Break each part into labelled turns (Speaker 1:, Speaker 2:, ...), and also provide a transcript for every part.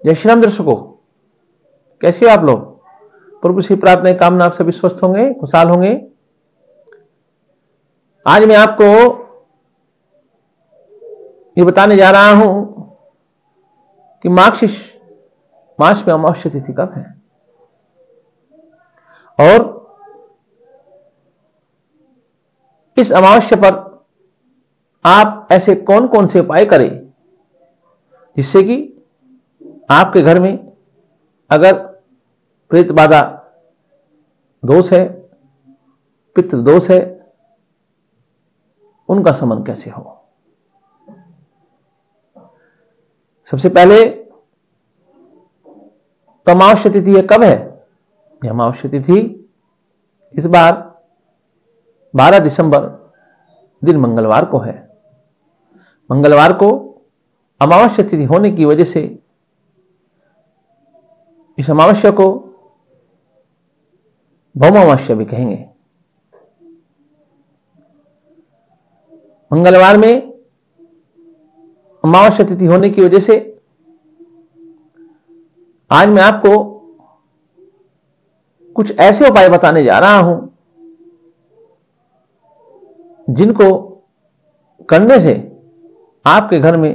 Speaker 1: जय श्री राम दर्शकों, कैसे हो आप लोग। प्रभु से प्रार्थना कामना आप सभी स्वस्थ होंगे, खुशहाल होंगे। आज मैं आपको ये बताने जा रहा हूं कि मार्गशीर्ष मास में अमावस्या तिथि कब है और इस अमावस्या पर आप ऐसे कौन कौन से उपाय करें जिससे कि आपके घर में अगर प्रेत बाधा दोष है, पितृ दोष है, उनका शमन कैसे हो। सबसे पहले तो अमावस्या तिथि कब है। यह अमावस्या तिथि इस बार 12 दिसंबर दिन मंगलवार को है। मंगलवार को अमावस्या तिथि होने की वजह से इस अमावस्या को भौम अमावस्या भी कहेंगे। मंगलवार में अमावस्या तिथि होने की वजह से आज मैं आपको कुछ ऐसे उपाय बताने जा रहा हूं जिनको करने से आपके घर में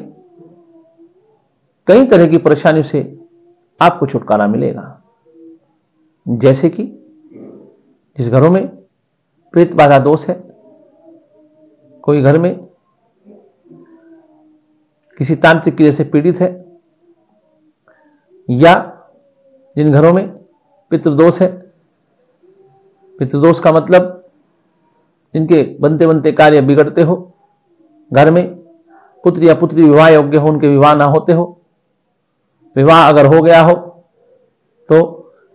Speaker 1: कई तरह की परेशानियों से आपको छुटकारा मिलेगा। जैसे कि जिस घरों में प्रेत बाधा दोष है, कोई घर में किसी तांत्रिक क्रिया से पीड़ित है, या जिन घरों में पितृदोष है। पितृदोष का मतलब जिनके बनते बनते कार्य बिगड़ते हो, घर में पुत्र या पुत्री विवाह योग्य हो, उनके विवाह ना होते हो, विवाह अगर हो गया हो तो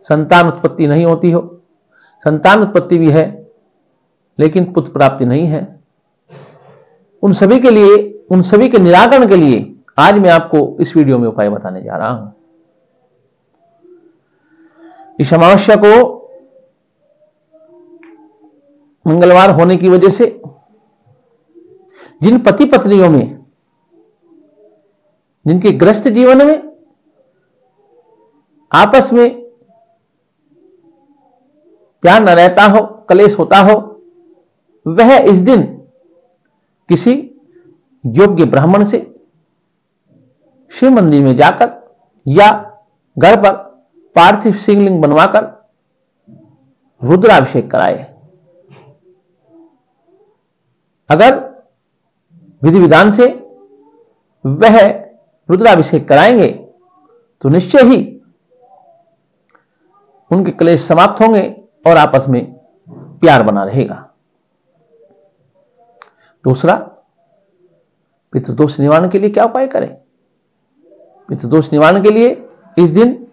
Speaker 1: संतान उत्पत्ति नहीं होती हो, संतान उत्पत्ति भी है लेकिन पुत्र प्राप्ति नहीं है। उन सभी के लिए, उन सभी के निराकरण के लिए आज मैं आपको इस वीडियो में उपाय बताने जा रहा हूं। इस अमावस्या को मंगलवार होने की वजह से जिन पति पत्नियों में, जिनके गृहस्थ जीवन में आपस में प्यार न रहता हो, कलेश होता हो, वह इस दिन किसी योग्य ब्राह्मण से शिव मंदिर में जाकर या घर पर पार्थिव शिवलिंग बनवाकर रुद्राभिषेक कराए। अगर विधि विधान से वह रुद्राभिषेक कराएंगे तो निश्चय ही उनके क्लेश समाप्त होंगे और आपस में प्यार बना रहेगा। दूसरा, पितृदोष निवारण के लिए क्या उपाय करें। पितृदोष निवारण के लिए इस दिन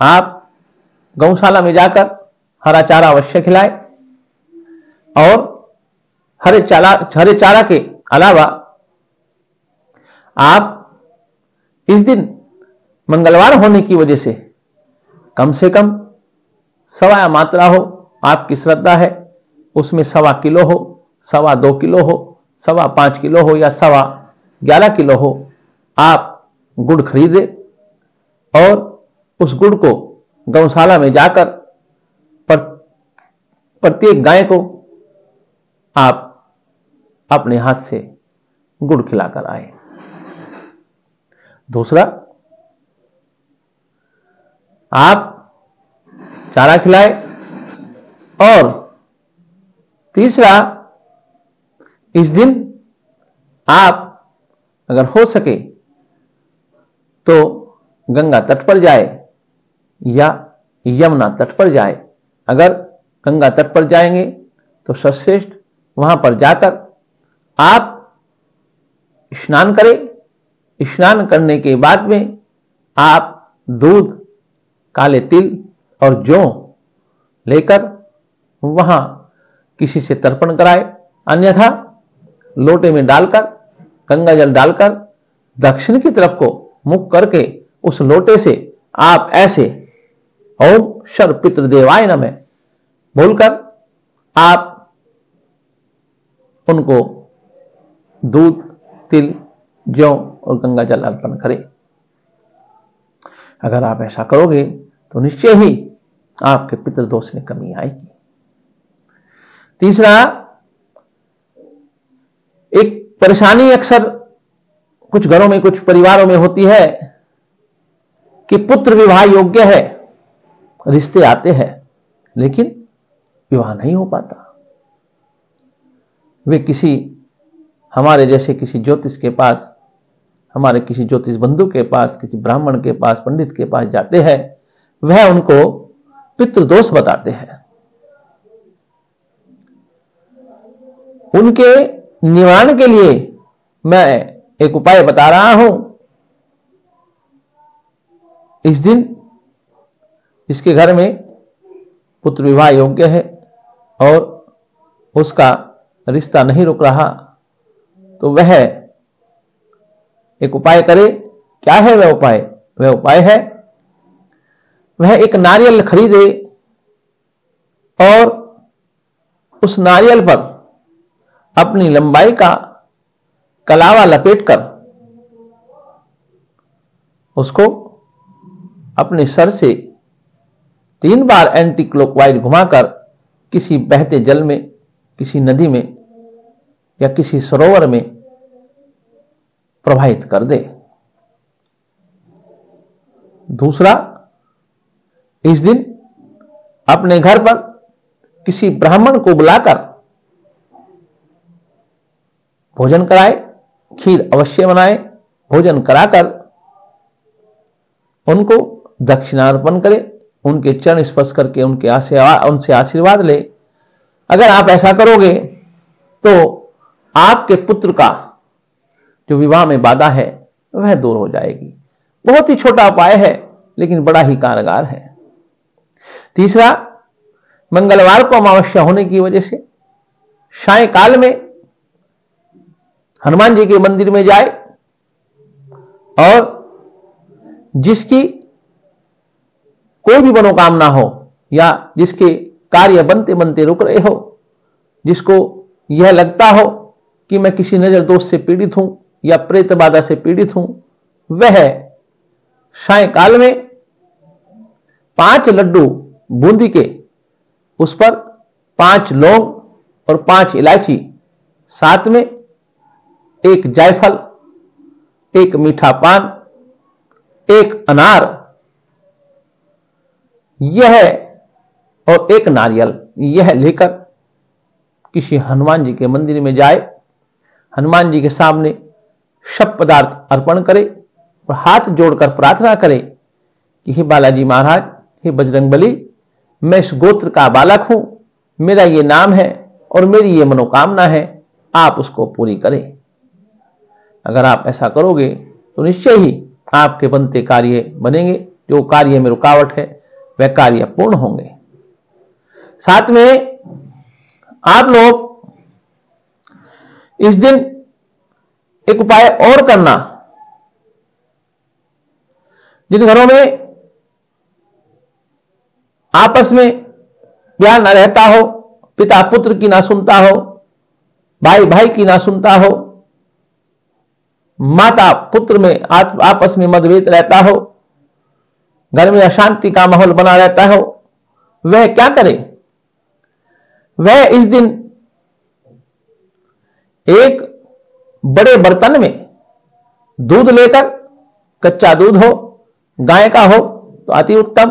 Speaker 1: आप गौशाला में जाकर हरा चारा अवश्य खिलाएं और हरे चारा के अलावा आप इस दिन मंगलवार होने की वजह से कम से कम सवा मात्रा हो, आपकी श्रद्धा है उसमें 1.25 किलो हो, 2.25 किलो हो, 5.25 किलो हो या 11.25 किलो हो, आप गुड़ खरीदे और उस गुड़ को गौशाला में जाकर प्रत्येक गाय को आप अपने हाथ से गुड़ खिलाकर आए। दूसरा, आप चारा खिलाए और तीसरा, इस दिन आप अगर हो सके तो गंगा तट पर जाए या यमुना तट पर जाए। अगर गंगा तट पर जाएंगे तो सर्वश्रेष्ठ, वहां पर जाकर आप स्नान करें। स्नान करने के बाद में आप दूध, काले तिल और जौ लेकर वहां किसी से तर्पण कराए, अन्यथा लोटे में डालकर, गंगा जल डालकर दक्षिण की तरफ को मुख करके उस लोटे से आप ऐसे ओम सर्व पितृदेवाय नमः बोलकर आप उनको दूध, तिल, जौ और गंगा जल अर्पण करें। अगर आप ऐसा करोगे तो निश्चय ही आपके पितृदोष में कमी आएगी। तीसरा, एक परेशानी अक्सर कुछ घरों में, कुछ परिवारों में होती है कि पुत्र विवाह योग्य है, रिश्ते आते हैं लेकिन विवाह नहीं हो पाता। वे किसी हमारे जैसे किसी ज्योतिष के पास, हमारे किसी ज्योतिष बंधु के पास, किसी ब्राह्मण के पास, पंडित के पास जाते हैं, वह उनको पितृदोष बताते हैं। उनके निवारण के लिए मैं एक उपाय बता रहा हूं। इस दिन इसके घर में पुत्र विवाह योग्य है और उसका रिश्ता नहीं रुक रहा, तो वह एक उपाय करे। क्या है वह उपाय? वह उपाय है, वह एक नारियल खरीदे और उस नारियल पर अपनी लंबाई का कलावा लपेटकर उसको अपने सर से 3 बार एंटी क्लॉकवाइज घुमाकर किसी बहते जल में, किसी नदी में या किसी सरोवर में प्रवाहित कर दे। दूसरा, इस दिन अपने घर पर किसी ब्राह्मण को बुलाकर भोजन कराए, खीर अवश्य बनाए, भोजन कराकर उनको दक्षिणार्पण करे, उनके चरण स्पर्श करके उनसे आशीर्वाद ले। अगर आप ऐसा करोगे तो आपके पुत्र का जो विवाह में बाधा है वह दूर हो जाएगी। बहुत ही छोटा उपाय है लेकिन बड़ा ही कारगर है। तीसरा, मंगलवार को अमावस्या होने की वजह से सायंकाल में हनुमान जी के मंदिर में जाए और जिसकी कोई भी मनोकामना हो या जिसके कार्य बनते बनते रुक रहे हो, जिसको यह लगता हो कि मैं किसी नजर दोष से पीड़ित हूं या प्रेत बाधा से पीड़ित हूं, वह सायंकाल में 5 लड्डू बूंदी के, उस पर 5 लौंग और 5 इलायची, साथ में 1 जायफल, 1 मीठा पान, 1 अनार, यह और 1 नारियल, यह लेकर किसी हनुमान जी के मंदिर में जाए, हनुमान जी के सामने सब पदार्थ अर्पण करे और हाथ जोड़कर प्रार्थना करे कि हे बालाजी महाराज, हे बजरंगबली, मैं इस गोत्र का बालक हूं, मेरा ये नाम है और मेरी ये मनोकामना है, आप उसको पूरी करें। अगर आप ऐसा करोगे तो निश्चय ही आपके बनते कार्य बनेंगे, जो कार्य में रुकावट है वह कार्य पूर्ण होंगे। साथ में आप लोग इस दिन एक उपाय और करना। जिन घरों में आपस में प्यार न रहता हो, पिता पुत्र की ना सुनता हो, भाई भाई की ना सुनता हो, माता पुत्र में आपस में मतभेद रहता हो, घर में अशांति का माहौल बना रहता हो, वह क्या करे? वह इस दिन एक बड़े बर्तन में दूध लेकर, कच्चा दूध हो, गाय का हो तो अति उत्तम,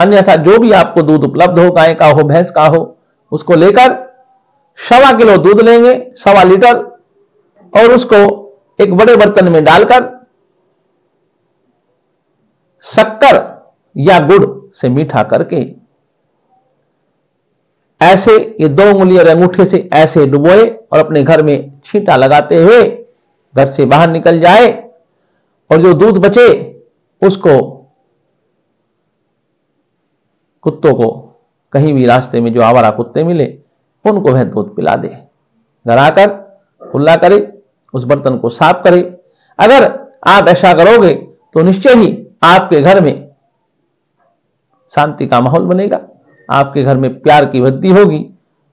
Speaker 1: अन्यथा जो भी आपको दूध उपलब्ध हो, गाय का हो, भैंस का हो, उसको लेकर 1.25 किलो दूध लेंगे, 1.25 लीटर, और उसको एक बड़े बर्तन में डालकर शक्कर या गुड़ से मीठा करके ऐसे ये 2 उंगली और अंगूठे से ऐसे डुबोए और अपने घर में छींटा लगाते हुए घर से बाहर निकल जाए, और जो दूध बचे उसको कुत्तों को, कहीं भी रास्ते में जो आवारा कुत्ते मिले उनको वह दूध पिला दे। घर आकर कुल्ला करे, उस बर्तन को साफ करे। अगर आप ऐसा करोगे तो निश्चय ही आपके घर में शांति का माहौल बनेगा, आपके घर में प्यार की वृद्धि होगी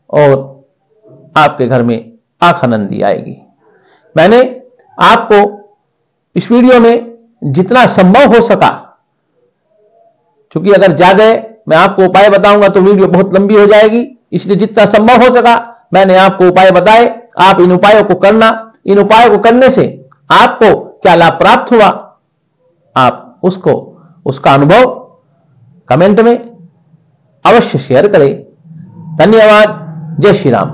Speaker 1: और आपके घर में आनंदी आएगी। मैंने आपको इस वीडियो में जितना संभव हो सका क्योंकि अगर ज्यादा मैं आपको उपाय बताऊंगा तो वीडियो बहुत लंबी हो जाएगी, इसलिए जितना संभव हो सका मैंने आपको उपाय बताए। आप इन उपायों को करना। इन उपायों को करने से आपको क्या लाभ प्राप्त हुआ, आप उसका अनुभव कमेंट में अवश्य शेयर करें। धन्यवाद। जय श्री राम।